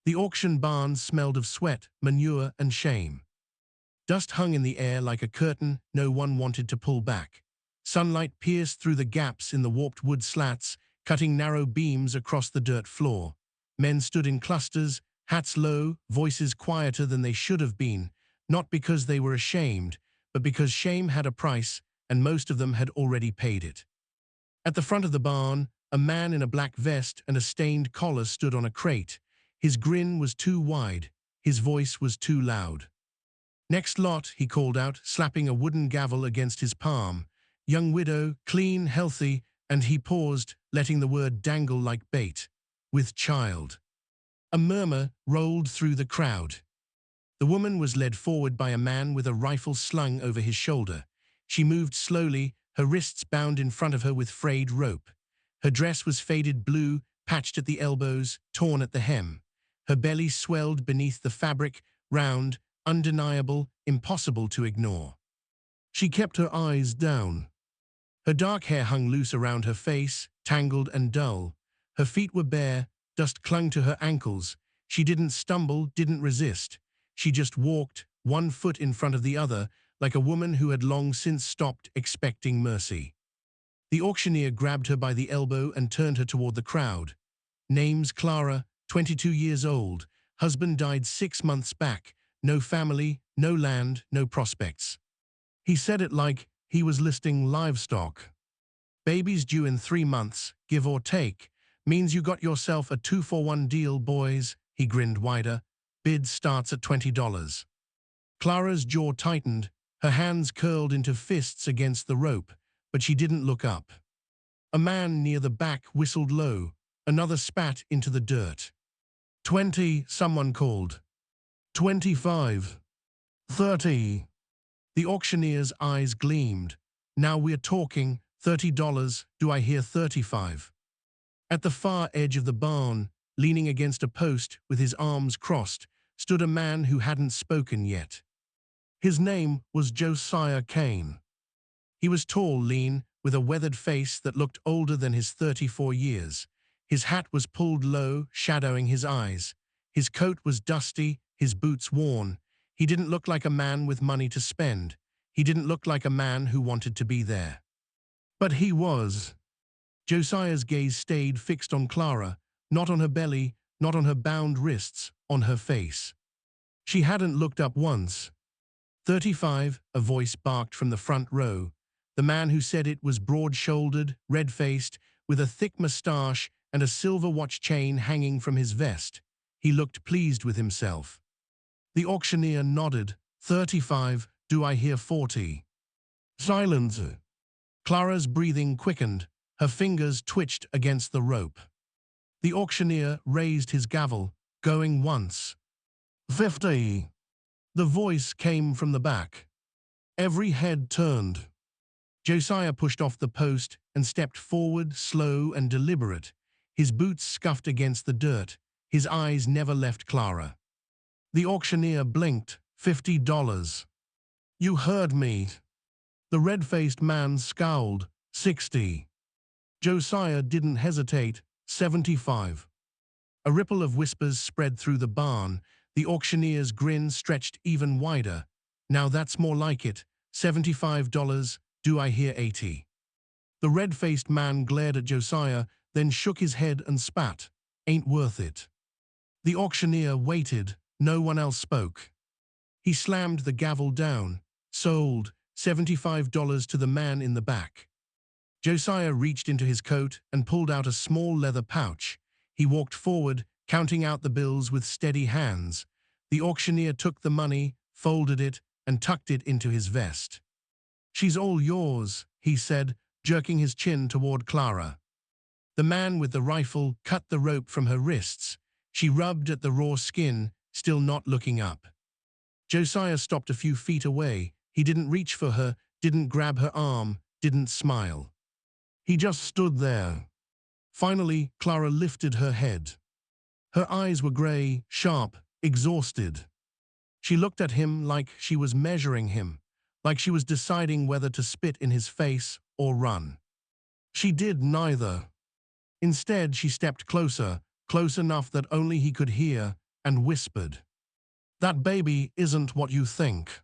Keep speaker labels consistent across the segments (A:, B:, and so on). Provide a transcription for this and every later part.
A: The auction barn smelled of sweat, manure, and shame. Dust hung in the air like a curtain no one wanted to pull back. Sunlight pierced through the gaps in the warped wood slats, cutting narrow beams across the dirt floor. Men stood in clusters, hats low, voices quieter than they should have been, not because they were ashamed, but because shame had a price, and most of them had already paid it. At the front of the barn, a man in a black vest and a stained collar stood on a crate. His grin was too wide, his voice was too loud. "Next lot," he called out, slapping a wooden gavel against his palm. "Young widow, clean, healthy," and he paused, letting the word dangle like bait. "With child." A murmur rolled through the crowd. The woman was led forward by a man with a rifle slung over his shoulder. She moved slowly, her wrists bound in front of her with frayed rope. Her dress was faded blue, patched at the elbows, torn at the hem. Her belly swelled beneath the fabric, round, undeniable, impossible to ignore. She kept her eyes down. Her dark hair hung loose around her face, tangled and dull. Her feet were bare, dust clung to her ankles. She didn't stumble, didn't resist. She just walked, one foot in front of the other, like a woman who had long since stopped expecting mercy. The auctioneer grabbed her by the elbow and turned her toward the crowd. Name's Clara, 22 years old. Husband died 6 months back. No family, no land, no prospects. He said it like he was listing livestock. "Baby's due in 3 months, give or take. Means you got yourself a 2-for-1 deal, boys." He grinned wider. "Bid starts at $20. Clara's jaw tightened, her hands curled into fists against the rope, but she didn't look up. A man near the back whistled low. Another spat into the dirt. 20, someone called. 25. 30. The auctioneer's eyes gleamed. "Now we're talking. $30, do I hear 35? At the far edge of the barn, leaning against a post with his arms crossed, stood a man who hadn't spoken yet. His name was Josiah Kane. He was tall, lean, with a weathered face that looked older than his 34 years. His hat was pulled low, shadowing his eyes. His coat was dusty, his boots worn. He didn't look like a man with money to spend. He didn't look like a man who wanted to be there. But he was. Josiah's gaze stayed fixed on Clara, not on her belly, not on her bound wrists, on her face. She hadn't looked up once. 35, a voice barked from the front row. The man who said it was broad-shouldered, red-faced, with a thick mustache and a silver watch chain hanging from his vest. He looked pleased with himself. The auctioneer nodded. 35, do I hear 40? Silence. Clara's breathing quickened. Her fingers twitched against the rope. The auctioneer raised his gavel, going once. 50. The voice came from the back. Every head turned. Josiah pushed off the post and stepped forward, slow and deliberate. His boots scuffed against the dirt. His eyes never left Clara. The auctioneer blinked. $50. You heard me. The red-faced man scowled. 60. Josiah didn't hesitate. 75. A ripple of whispers spread through the barn. The auctioneer's grin stretched even wider. Now that's more like it. $75. Do I hear 80? The red-faced man glared at Josiah, then shook his head and spat. Ain't worth it. The auctioneer waited. No one else spoke. He slammed the gavel down. Sold. $75 to the man in the back. Josiah reached into his coat and pulled out a small leather pouch. He walked forward, counting out the bills with steady hands. The auctioneer took the money, folded it, and tucked it into his vest. She's all yours, he said, jerking his chin toward Clara. The man with the rifle cut the rope from her wrists. She rubbed at the raw skin, still not looking up. Josiah stopped a few feet away. He didn't reach for her, didn't grab her arm, didn't smile. He just stood there. Finally, Clara lifted her head. Her eyes were gray, sharp, exhausted. She looked at him like she was measuring him, like she was deciding whether to spit in his face or run. She did neither. Instead, she stepped closer, close enough that only he could hear, and whispered, "That baby isn't what you think."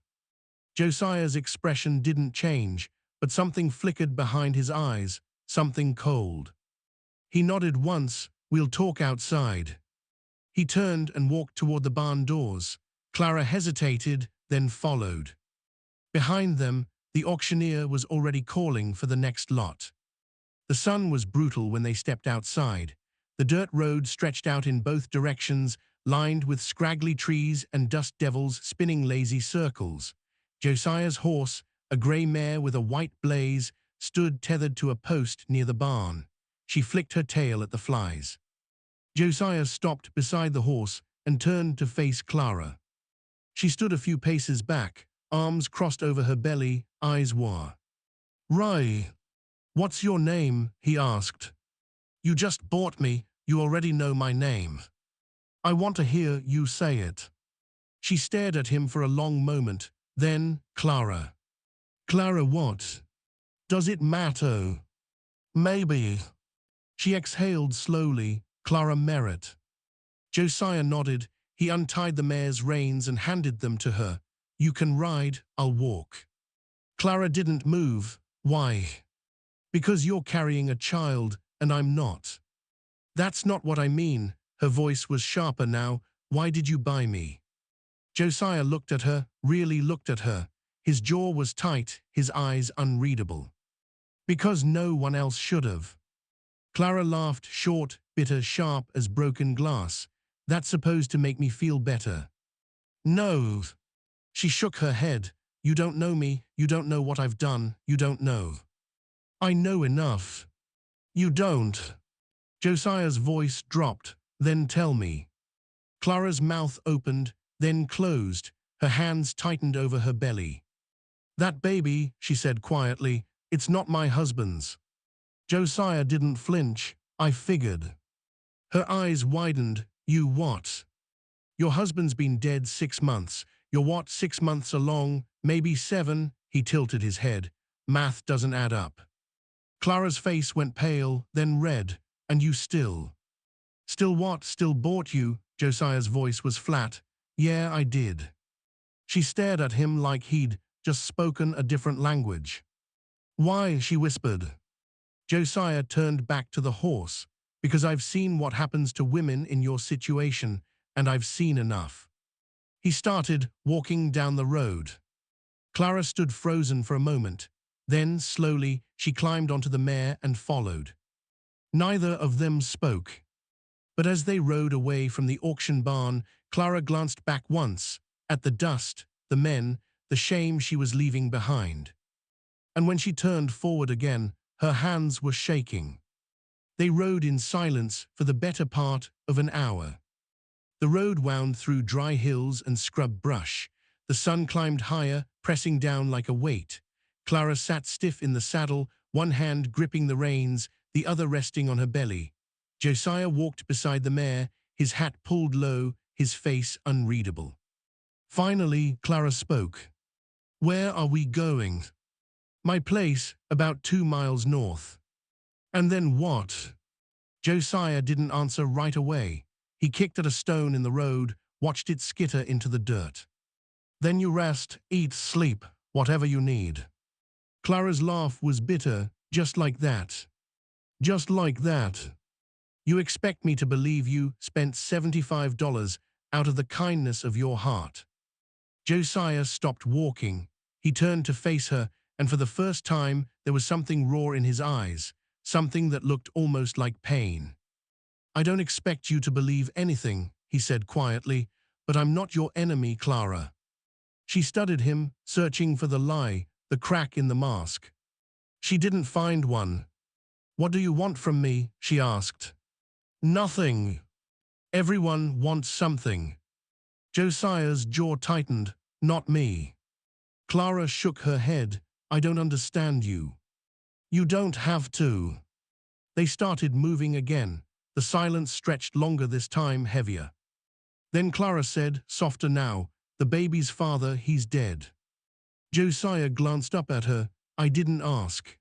A: Josiah's expression didn't change, but something flickered behind his eyes, something cold. He nodded once. "We'll talk outside." He turned and walked toward the barn doors. Clara hesitated, then followed. Behind them, the auctioneer was already calling for the next lot. The sun was brutal when they stepped outside. The dirt road stretched out in both directions, lined with scraggly trees and dust devils spinning lazy circles. Josiah's horse, a grey mare with a white blaze, stood tethered to a post near the barn. She flicked her tail at the flies. Josiah stopped beside the horse and turned to face Clara. She stood a few paces back, arms crossed over her belly, eyes wide. "Ray, what's your name?" he asked. "You just bought me, you already know my name. I want to hear you say it." She stared at him for a long moment, then, "Clara." "Clara what? Does it matter?" "Maybe." She exhaled slowly, "Clara Merritt." Josiah nodded. He untied the mare's reins and handed them to her. "You can ride, I'll walk." Clara didn't move. "Why?" "Because you're carrying a child, and I'm not." "That's not what I mean." Her voice was sharper now. "Why did you buy me?" Josiah looked at her, really looked at her. His jaw was tight, his eyes unreadable. "Because no one else should have." Clara laughed, short, bitter, sharp as broken glass. "That's supposed to make me feel better." "No." She shook her head. "You don't know me, you don't know what I've done, you don't know." "I know enough." "You don't." Josiah's voice dropped. "Then tell me." Clara's mouth opened, then closed. Her hands tightened over her belly. "That baby," she said quietly, "it's not my husband's." Josiah didn't flinch. "I figured." Her eyes widened. "You what?" "Your husband's been dead 6 months. You're what, 6 months along, maybe 7? He tilted his head. "Math doesn't add up." Clara's face went pale, then red. "And you still?" "Still what? Still bought you?" Josiah's voice was flat. "Yeah, I did." She stared at him like he'd just spoken a different language. "Why?" she whispered. Josiah turned back to the horse. "Because I've seen what happens to women in your situation, and I've seen enough." He started walking down the road. Clara stood frozen for a moment. Then, slowly, she climbed onto the mare and followed. Neither of them spoke. But as they rode away from the auction barn, Clara glanced back once, at the dust, the men, the shame she was leaving behind. And when she turned forward again, her hands were shaking. They rode in silence for the better part of an hour. The road wound through dry hills and scrub brush. The sun climbed higher, pressing down like a weight. Clara sat stiff in the saddle, one hand gripping the reins, the other resting on her belly. Josiah walked beside the mare, his hat pulled low, his face unreadable. Finally, Clara spoke. "Where are we going?" "My place, about 2 miles north." "And then what?" Josiah didn't answer right away. He kicked at a stone in the road, watched it skitter into the dirt. "Then you rest, eat, sleep, whatever you need." Clara's laugh was bitter. "Just like that." "Just like that." "You expect me to believe you spent $75 out of the kindness of your heart." Josiah stopped walking. He turned to face her, and for the first time there was something raw in his eyes, something that looked almost like pain. "I don't expect you to believe anything," he said quietly, "but I'm not your enemy, Clara." She studied him, searching for the lie, the crack in the mask. She didn't find one. "What do you want from me?" she asked. "Nothing." "Everyone wants something." Josiah's jaw tightened. "Not me." Clara shook her head. "I don't understand you." "You don't have to." They started moving again. The silence stretched longer this time, heavier. Then Clara said, softer now, "The baby's father, he's dead." Josiah glanced up at her. "I didn't ask."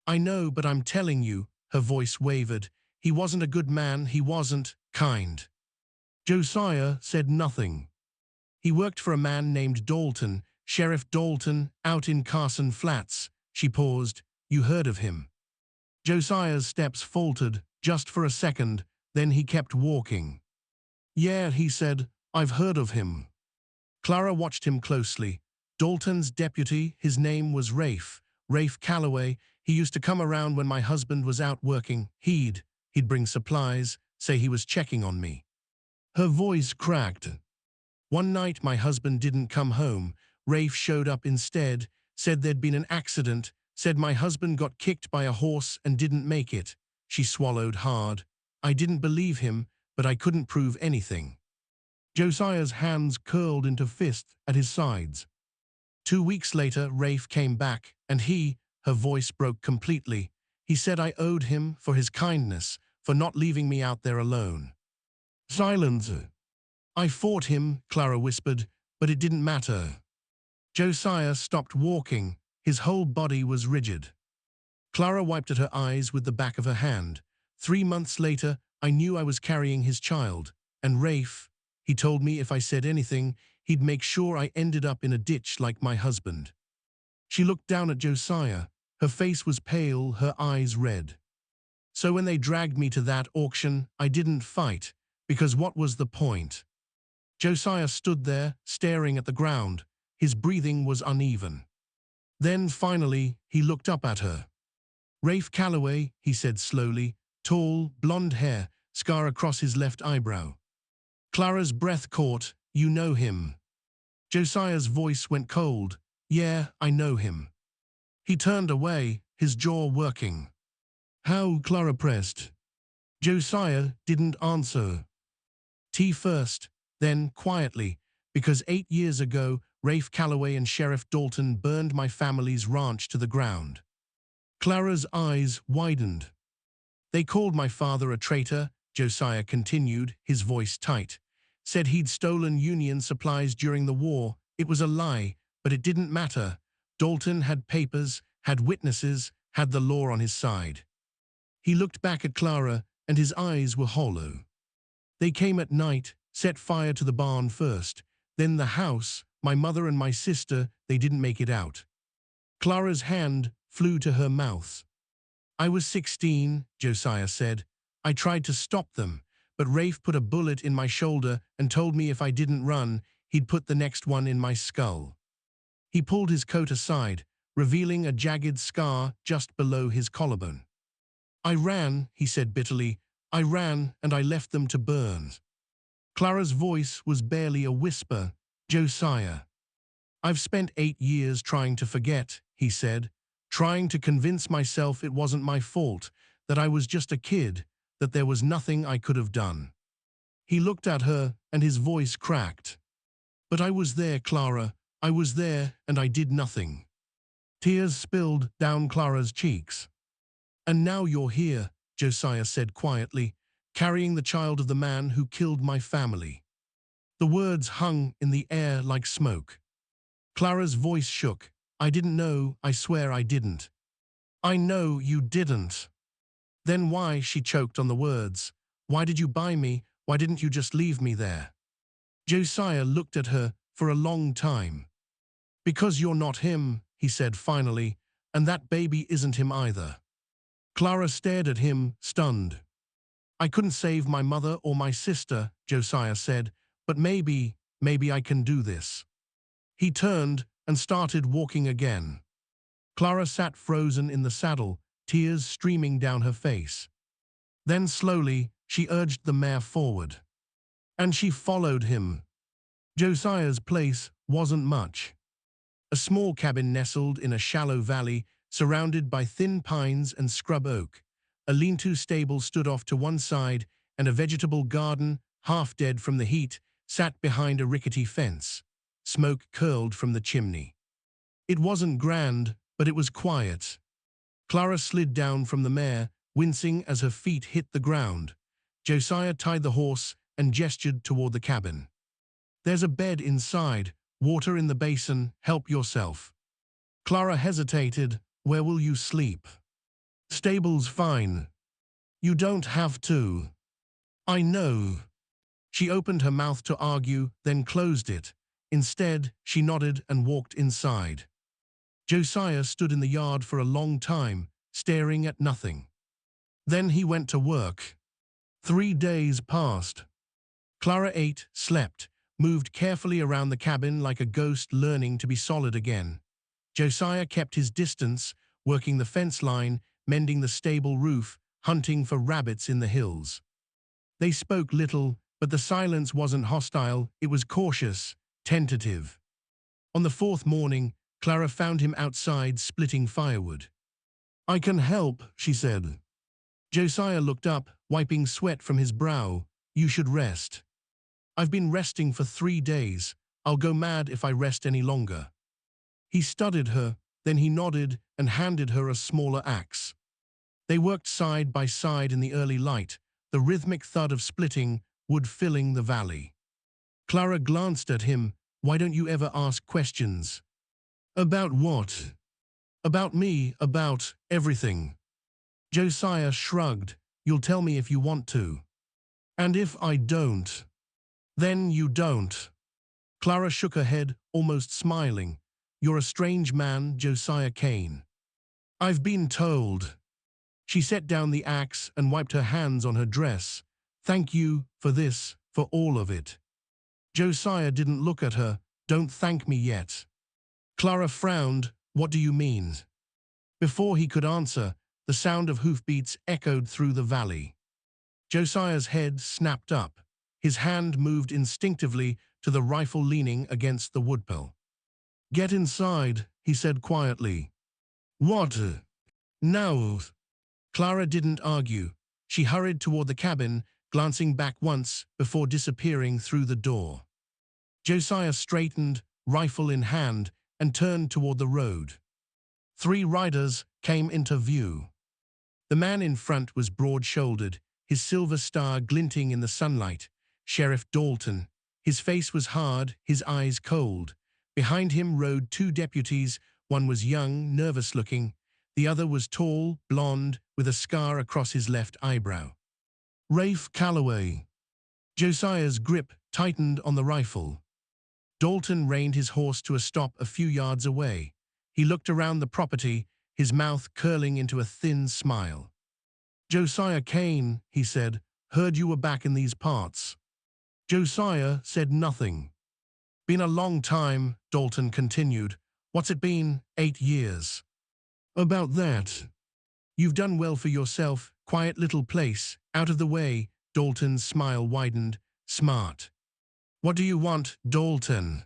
A: "I know, but I'm telling you," her voice wavered. "He wasn't a good man, he wasn't kind." Josiah said nothing. He worked for a man named Dalton, Sheriff Dalton, out in Carson Flats. She paused. You heard of him? Josiah's steps faltered, just for a second, then he kept walking. Yeah, he said, I've heard of him. Clara watched him closely. Dalton's deputy, his name was Rafe Calloway. He used to come around when my husband was out working. He'd bring supplies, say he was checking on me. Her voice cracked. One night my husband didn't come home. Rafe showed up instead, said there'd been an accident, said my husband got kicked by a horse and didn't make it. She swallowed hard. I didn't believe him, but I couldn't prove anything. Josiah's hands curled into fists at his sides. 2 weeks later, Rafe came back, and her voice broke completely. He said I owed him for his kindness, for not leaving me out there alone. Silence. I fought him, Clara whispered, but it didn't matter. Josiah stopped walking. His whole body was rigid. Clara wiped at her eyes with the back of her hand. 3 months later, I knew I was carrying his child. And Rafe, he told me if I said anything, he'd make sure I ended up in a ditch like my husband. She looked down at Josiah. Her face was pale, her eyes red. So when they dragged me to that auction, I didn't fight, because what was the point? Josiah stood there, staring at the ground. His breathing was uneven. Then, finally, he looked up at her. Rafe Calloway, he said slowly, tall, blonde hair, scar across his left eyebrow. Clara's breath caught. You know him. Josiah's voice went cold. Yeah, I know him. He turned away, his jaw working. How? Clara pressed. Josiah didn't answer. Tea first, then quietly, because 8 years ago, Rafe Calloway and Sheriff Dalton burned my family's ranch to the ground. Clara's eyes widened. They called my father a traitor, Josiah continued, his voice tight. Said he'd stolen Union supplies during the war. It was a lie, but it didn't matter. Dalton had papers, had witnesses, had the law on his side. He looked back at Clara, and his eyes were hollow. They came at night, set fire to the barn first, then the house, my mother and my sister, they didn't make it out. Clara's hand flew to her mouth. I was 16, Josiah said. I tried to stop them, but Rafe put a bullet in my shoulder and told me if I didn't run, he'd put the next one in my skull. He pulled his coat aside, revealing a jagged scar just below his collarbone. I ran, he said bitterly. I ran, and I left them to burn. Clara's voice was barely a whisper. Josiah. I've spent 8 years trying to forget, he said, trying to convince myself it wasn't my fault, that I was just a kid, that there was nothing I could have done. He looked at her, and his voice cracked. But I was there, Clara. I was there, and I did nothing. Tears spilled down Clara's cheeks. And now you're here, Josiah said quietly, carrying the child of the man who killed my family. The words hung in the air like smoke. Clara's voice shook. I didn't know, I swear I didn't. I know you didn't. Then why, she choked on the words. Why did you buy me? Why didn't you just leave me there? Josiah looked at her for a long time. Because you're not him, he said finally, and that baby isn't him either. Clara stared at him, stunned. I couldn't save my mother or my sister, Josiah said, but maybe I can do this. He turned and started walking again. Clara sat frozen in the saddle, tears streaming down her face. Then slowly, she urged the mare forward. And she followed him. Josiah's place wasn't much. A small cabin nestled in a shallow valley, surrounded by thin pines and scrub oak. A lean-to stable stood off to one side, and a vegetable garden, half dead from the heat, sat behind a rickety fence. Smoke curled from the chimney. It wasn't grand, but it was quiet. Clara slid down from the mare, wincing as her feet hit the ground. Josiah tied the horse and gestured toward the cabin. There's a bed inside, water in the basin, help yourself. Clara hesitated. Where will you sleep? Stable's fine. You don't have to. I know. She opened her mouth to argue, then closed it. Instead, she nodded and walked inside. Josiah stood in the yard for a long time, staring at nothing. Then he went to work. 3 days passed. Clara ate, slept, moved carefully around the cabin like a ghost learning to be solid again. Josiah kept his distance, working the fence line, mending the stable roof, hunting for rabbits in the hills. They spoke little, but the silence wasn't hostile, it was cautious, tentative. On the 4th morning, Clara found him outside splitting firewood. "I can help," she said. Josiah looked up, wiping sweat from his brow. "You should rest." "I've been resting for 3 days. I'll go mad if I rest any longer." He studied her, then he nodded and handed her a smaller axe. They worked side by side in the early light, the rhythmic thud of splitting, wood filling the valley. Clara glanced at him. "Why don't you ever ask questions?" "About what?" "About me, about everything." Josiah shrugged. "You'll tell me if you want to." "And if I don't?" "Then you don't." Clara shook her head, almost smiling. "You're a strange man, Josiah Kane." "I've been told." She set down the axe and wiped her hands on her dress. "Thank you for this, for all of it." Josiah didn't look at her. "Don't thank me yet." Clara frowned. "What do you mean?" Before he could answer, the sound of hoofbeats echoed through the valley. Josiah's head snapped up. His hand moved instinctively to the rifle leaning against the woodpile. "Get inside," he said quietly. "What?" "Now." Clara didn't argue. She hurried toward the cabin, glancing back once before disappearing through the door. Josiah straightened, rifle in hand, and turned toward the road. 3 riders came into view. The man in front was broad-shouldered, his silver star glinting in the sunlight. Sheriff Dalton. His face was hard, his eyes cold. Behind him rode 2 deputies. One was young, nervous-looking. The other was tall, blonde, with a scar across his left eyebrow. "Rafe Calloway." Josiah's grip tightened on the rifle. Dalton reined his horse to a stop a few yards away. He looked around the property, his mouth curling into a thin smile. "Josiah Kane," he said, "heard you were back in these parts." Josiah said nothing. "Been a long time," Dalton continued. "What's it been, 8 years?" "About that." "You've done well for yourself, quiet little place, out of the way." Dalton's smile widened. "Smart." "What do you want, Dalton?"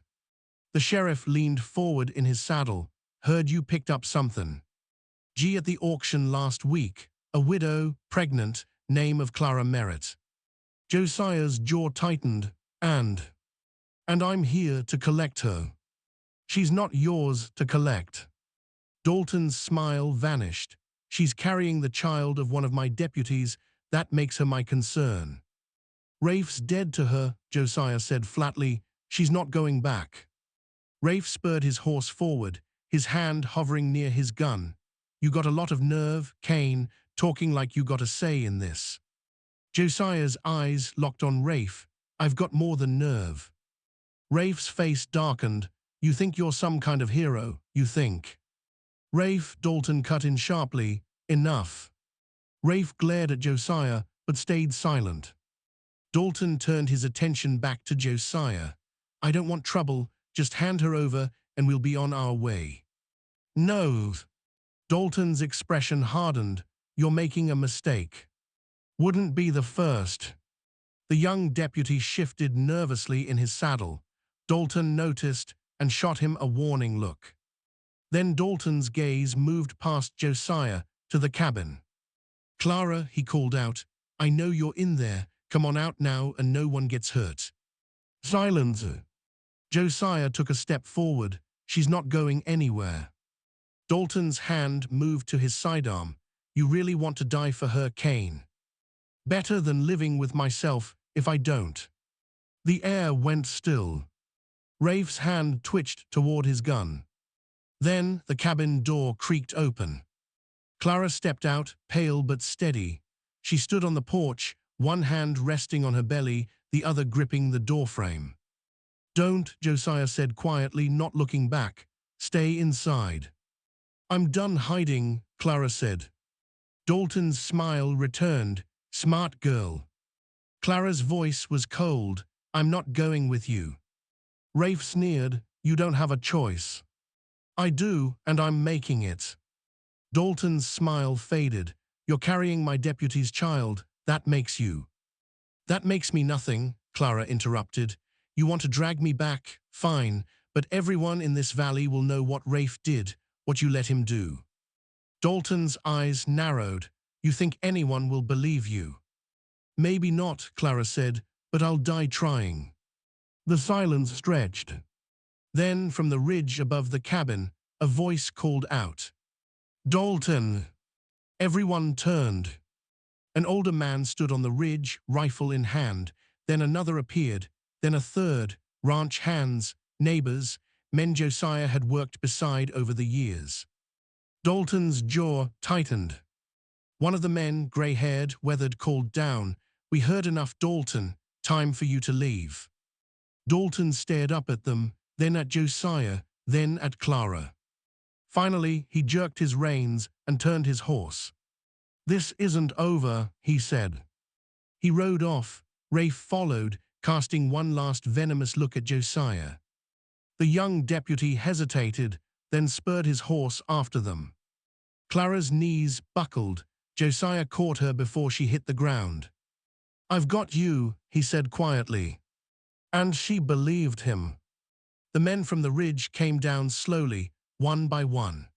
A: The sheriff leaned forward in his saddle. "Heard you picked up something." "G at the auction last week. A widow, pregnant, name of Clara Merritt." Josiah's jaw tightened. And I'm here to collect her." "She's not yours to collect." Dalton's smile vanished. "She's carrying the child of one of my deputies. That makes her my concern." "Rafe's dead to her," Josiah said flatly. "She's not going back." Rafe spurred his horse forward, his hand hovering near his gun. "You got a lot of nerve, Kane, talking like you got a say in this." Josiah's eyes locked on Rafe. "I've got more than nerve." Rafe's face darkened. "You think you're some kind of hero, you think." "Rafe," Dalton cut in sharply. "Enough." Rafe glared at Josiah, but stayed silent. Dalton turned his attention back to Josiah. "I don't want trouble, just hand her over and we'll be on our way." "No." Dalton's expression hardened. "You're making a mistake." "Wouldn't be the first." The young deputy shifted nervously in his saddle. Dalton noticed and shot him a warning look. Then Dalton's gaze moved past Josiah to the cabin. "Clara," he called out, "I know you're in there. Come on out now and no one gets hurt." "Silence." Josiah took a step forward. "She's not going anywhere." Dalton's hand moved to his sidearm. "You really want to die for her, Kane?" "Better than living with myself if I don't." The air went still. Rafe's hand twitched toward his gun. Then the cabin door creaked open. Clara stepped out, pale but steady. She stood on the porch, one hand resting on her belly, the other gripping the doorframe. "Don't," Josiah said quietly, not looking back. "Stay inside." "I'm done hiding," Clara said. Dalton's smile returned. "Smart girl." Clara's voice was cold. "I'm not going with you." Rafe sneered. "You don't have a choice." "I do, and I'm making it." Dalton's smile faded. "You're carrying my deputy's child. That makes you." "That makes me nothing," Clara interrupted. "You want to drag me back? Fine, but everyone in this valley will know what Rafe did, what you let him do." Dalton's eyes narrowed. "You think anyone will believe you?" "Maybe not," Clara said, "but I'll die trying." The silence stretched. Then, from the ridge above the cabin, a voice called out, "Dalton!" Everyone turned. An older man stood on the ridge, rifle in hand. Then another appeared, then a third, ranch hands, neighbors, men Josiah had worked beside over the years. Dalton's jaw tightened. One of the men, gray-haired, weathered, called down, "We heard enough, Dalton. Time for you to leave." Dalton stared up at them, then at Josiah, then at Clara. Finally, he jerked his reins and turned his horse. "This isn't over," he said. He rode off. Rafe followed, casting one last venomous look at Josiah. The young deputy hesitated, then spurred his horse after them. Clara's knees buckled. Josiah caught her before she hit the ground. "I've got you," he said quietly. And she believed him. The men from the ridge came down slowly, one by one.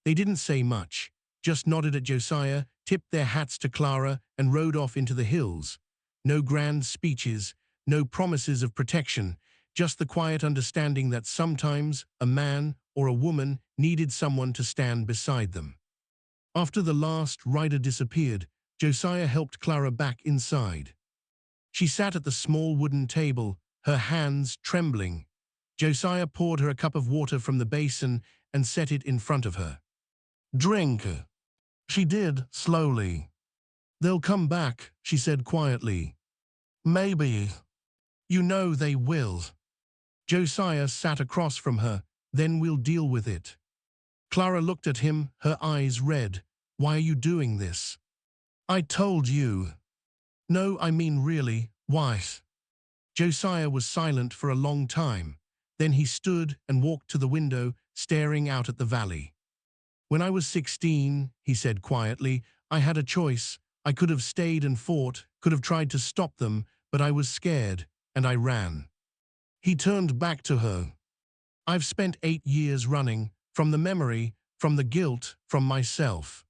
A: They didn't say much, just nodded at Josiah, tipped their hats to Clara, and rode off into the hills. No grand speeches, no promises of protection, just the quiet understanding that sometimes a man or a woman needed someone to stand beside them. After the last rider disappeared, Josiah helped Clara back inside. She sat at the small wooden table, her hands trembling. Josiah poured her a cup of water from the basin and set it in front of her. "Drink." She did, slowly. "They'll come back," she said quietly. "Maybe." "You know they will." Josiah sat across from her. "Then we'll deal with it." Clara looked at him, her eyes red. "Why are you doing this?" "I told you." "No, I mean really, why?" Josiah was silent for a long time. Then he stood and walked to the window, staring out at the valley. "When I was 16, he said quietly, "I had a choice. I could have stayed and fought, could have tried to stop them, but I was scared, and I ran." He turned back to her. "I've spent 8 years running, from the memory, from the guilt, from myself."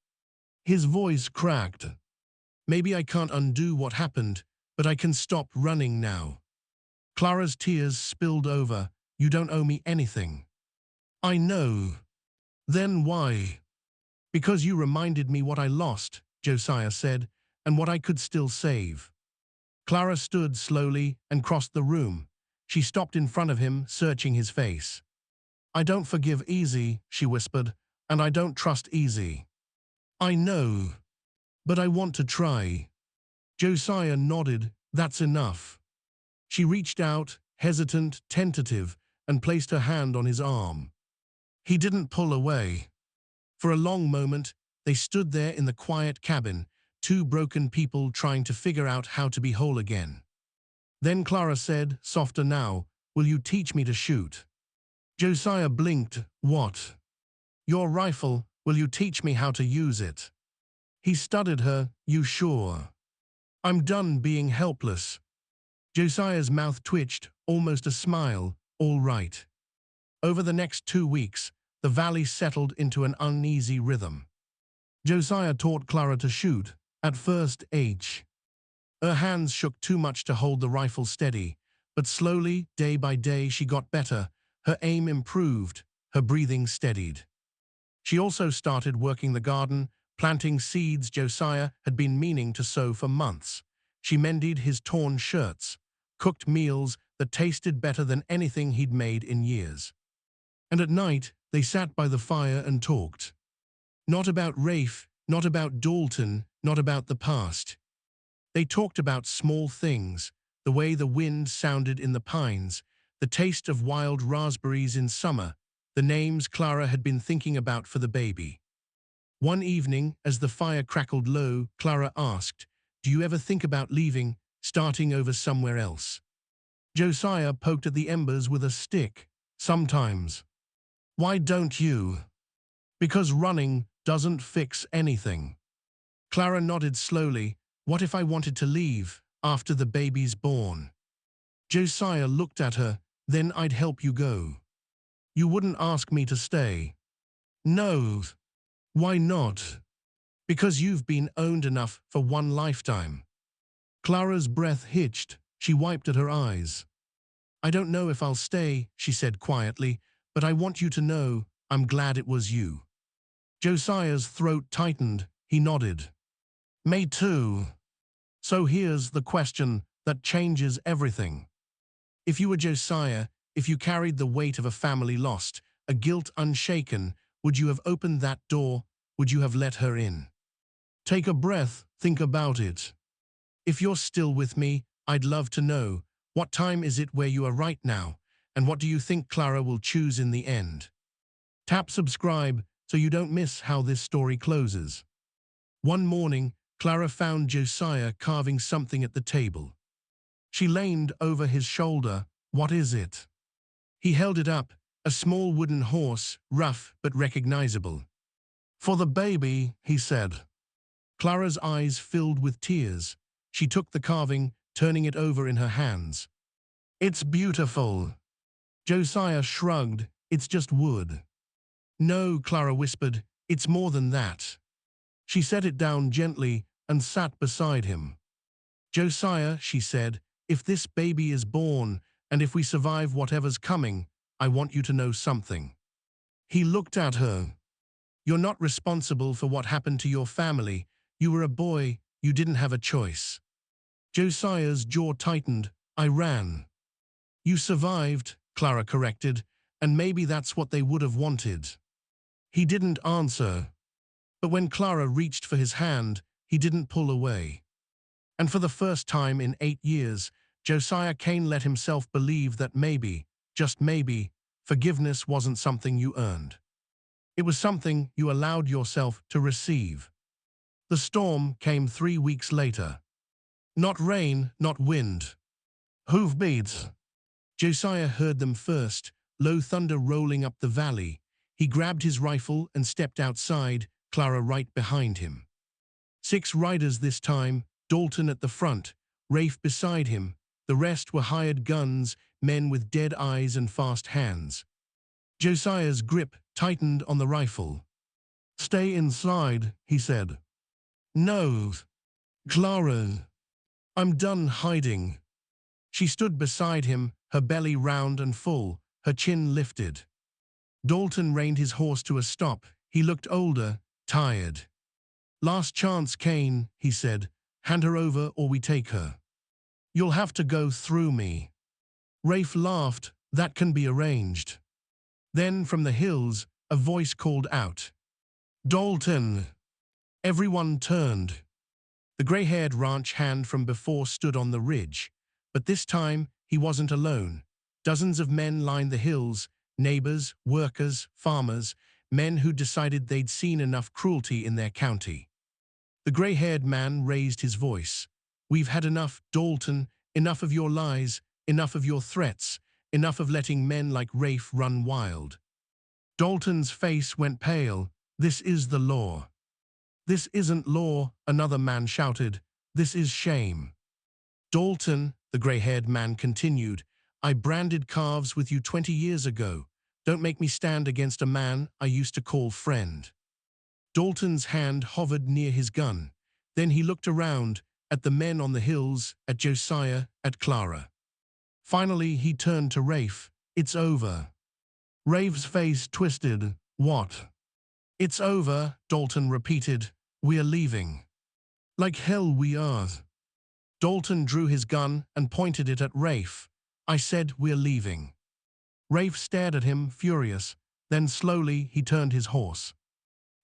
A: His voice cracked. "Maybe I can't undo what happened, but I can stop running now." Clara's tears spilled over. "You don't owe me anything." "I know." "Then why?" "Because you reminded me what I lost," Josiah said, "and what I could still save." Clara stood slowly and crossed the room. She stopped in front of him, searching his face. "I don't forgive easy," she whispered, "and I don't trust easy." "I know. But I want to try." Josiah nodded. "That's enough." She reached out, hesitant, tentative, and placed her hand on his arm. He didn't pull away. For a long moment, they stood there in the quiet cabin, two broken people trying to figure out how to be whole again. Then Clara said, softer now, "Will you teach me to shoot?" Josiah blinked. "What?" "Your rifle. Will you teach me how to use it?" He studied her. "You sure?" "I'm done being helpless." Josiah's mouth twitched, almost a smile. "All right." Over the next 2 weeks, the valley settled into an uneasy rhythm. Josiah taught Clara to shoot, at first H. Her hands shook too much to hold the rifle steady, but slowly, day by day, she got better. Her aim improved, her breathing steadied. She also started working the garden, planting seeds Josiah had been meaning to sow for months. She mended his torn shirts, cooked meals that tasted better than anything he'd made in years. And at night, they sat by the fire and talked. Not about Rafe, not about Dalton, not about the past. They talked about small things, the way the wind sounded in the pines, the taste of wild raspberries in summer, the names Clara had been thinking about for the baby. One evening, as the fire crackled low, Clara asked, "Do you ever think about leaving, starting over somewhere else?" Josiah poked at the embers with a stick. "Sometimes." "Why don't you?" "Because running doesn't fix anything." Clara nodded slowly. "What if I wanted to leave, after the baby's born?" Josiah looked at her. "Then I'd help you go." "You wouldn't ask me to stay?" "No." "Why not?" "Because you've been owned enough for one lifetime." Clara's breath hitched. She wiped at her eyes. "I don't know if I'll stay," she said quietly, "but I want you to know I'm glad it was you." Josiah's throat tightened. He nodded. "Me too." "So here's the question that changes everything. If you were Josiah, if you carried the weight of a family lost, a guilt unshaken, would you have opened that door? Would you have let her in?" "Take a breath, think about it." "If you're still with me, I'd love to know, what time is it where you are right now, and what do you think Clara will choose in the end?" Tap subscribe so you don't miss how this story closes. One morning, Clara found Josiah carving something at the table. She leaned over his shoulder. "What is it?" He held it up, a small wooden horse, rough but recognizable. "For the baby," he said. Clara's eyes filled with tears. She took the carving, turning it over in her hands. "It's beautiful." Josiah shrugged. "It's just wood." "No," Clara whispered, "it's more than that." She set it down gently and sat beside him. "Josiah," she said, "if this baby is born, and if we survive whatever's coming, I want you to know something." He looked at her. "You're not responsible for what happened to your family. You were a boy, you didn't have a choice." Josiah's jaw tightened. "I ran." "You survived," Clara corrected, "and maybe that's what they would have wanted." He didn't answer. But when Clara reached for his hand, he didn't pull away. And for the first time in 8 years, Josiah Kane let himself believe that maybe, just maybe, forgiveness wasn't something you earned. It was something you allowed yourself to receive. The storm came 3 weeks later. Not rain, not wind. Hoofbeats. Josiah heard them first, low thunder rolling up the valley. He grabbed his rifle and stepped outside, Clara right behind him. 6 riders this time, Dalton at the front, Rafe beside him. The rest were hired guns, men with dead eyes and fast hands. Josiah's grip tightened on the rifle. "Stay inside," he said. "No." "Clara." "I'm done hiding." She stood beside him, her belly round and full, her chin lifted. Dalton reined his horse to a stop. He looked older, tired. "Last chance, Kane," he said. "Hand her over or we take her." "You'll have to go through me." Rafe laughed. "That can be arranged." Then from the hills, a voice called out, "Dalton!" Everyone turned. The gray-haired ranch hand from before stood on the ridge. But this time, he wasn't alone. Dozens of men lined the hills, neighbors, workers, farmers, men who decided they'd seen enough cruelty in their county. The gray-haired man raised his voice. "We've had enough, Dalton, enough of your lies, enough of your threats, enough of letting men like Rafe run wild." Dalton's face went pale. "This is the law." "This isn't law," another man shouted. "This is shame." "Dalton," the gray-haired man continued, "I branded calves with you 20 years ago. Don't make me stand against a man I used to call friend." Dalton's hand hovered near his gun. Then he looked around, at the men on the hills, at Josiah, at Clara. Finally, he turned to Rafe. "It's over." Rafe's face twisted. "What?" "It's over," Dalton repeated. "We're leaving." "Like hell we are." Dalton drew his gun and pointed it at Rafe. "I said we're leaving." Rafe stared at him, furious. Then slowly he turned his horse.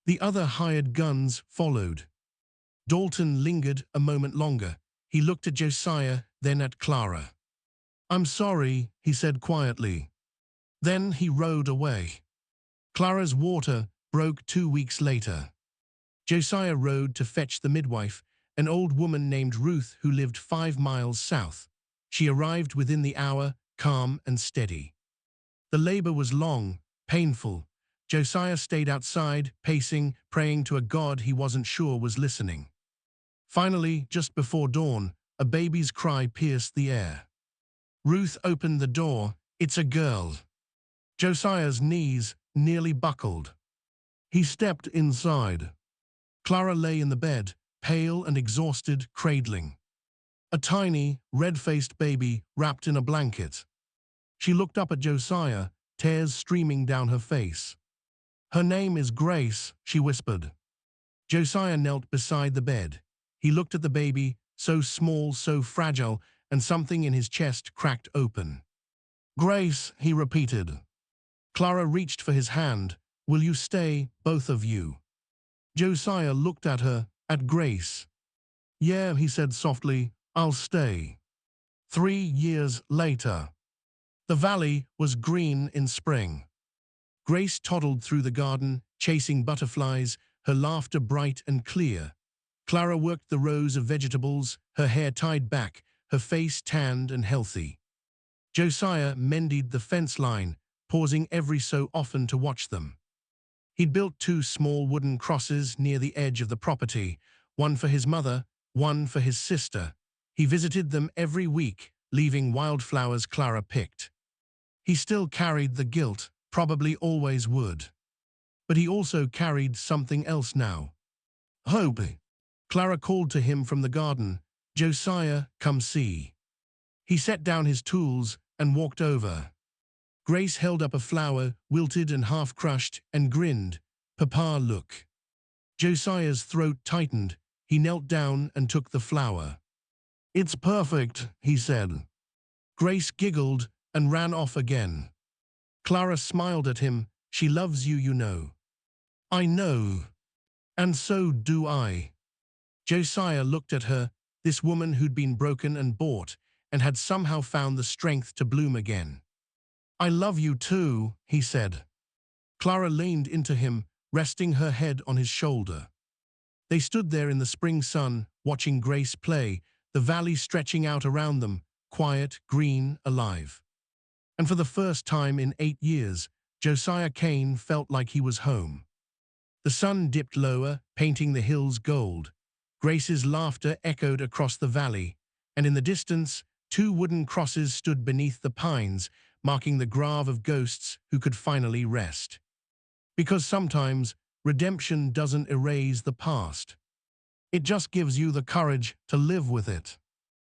A: The other hired guns followed. Dalton lingered a moment longer. He looked at Josiah, then at Clara. "I'm sorry," he said quietly. Then he rode away. Clara's water broke 2 weeks later. Josiah rode to fetch the midwife, an old woman named Ruth who lived 5 miles south. She arrived within the hour, calm and steady. The labor was long, painful. Josiah stayed outside, pacing, praying to a God he wasn't sure was listening. Finally, just before dawn, a baby's cry pierced the air. Ruth opened the door. "It's a girl." Josiah's knees nearly buckled. He stepped inside. Clara lay in the bed, pale and exhausted, cradling. A tiny, red-faced baby wrapped in a blanket. She looked up at Josiah, tears streaming down her face. "Her name is Grace," she whispered. Josiah knelt beside the bed. He looked at the baby, so small, so fragile, and something in his chest cracked open. "Grace," he repeated. Clara reached for his hand. "Will you stay, both of you?" Josiah looked at her, at Grace. "Yeah," he said softly, "I'll stay." 3 years later. The valley was green in spring. Grace toddled through the garden, chasing butterflies, her laughter bright and clear. Clara worked the rows of vegetables, her hair tied back, her face tanned and healthy. Josiah mended the fence line, pausing every so often to watch them. He'd built 2 small wooden crosses near the edge of the property, one for his mother, one for his sister. He visited them every week, leaving wildflowers Clara picked. He still carried the guilt, probably always would. But he also carried something else now. "Hope." Clara called to him from the garden. "Josiah, come see." He set down his tools and walked over. Grace held up a flower, wilted and half-crushed, and grinned. "Papa, look." Josiah's throat tightened. He knelt down and took the flower. "It's perfect," he said. Grace giggled and ran off again. Clara smiled at him. "She loves you, you know." "I know. And so do I." Josiah looked at her, this woman who'd been broken and bought, and had somehow found the strength to bloom again. "I love you too," he said. Clara leaned into him, resting her head on his shoulder. They stood there in the spring sun, watching Grace play, the valley stretching out around them, quiet, green, alive. And for the first time in 8 years, Josiah Kane felt like he was home. The sun dipped lower, painting the hills gold. Grace's laughter echoed across the valley, and in the distance, 2 wooden crosses stood beneath the pines, marking the grave of ghosts who could finally rest. Because sometimes, redemption doesn't erase the past. It just gives you the courage to live with it.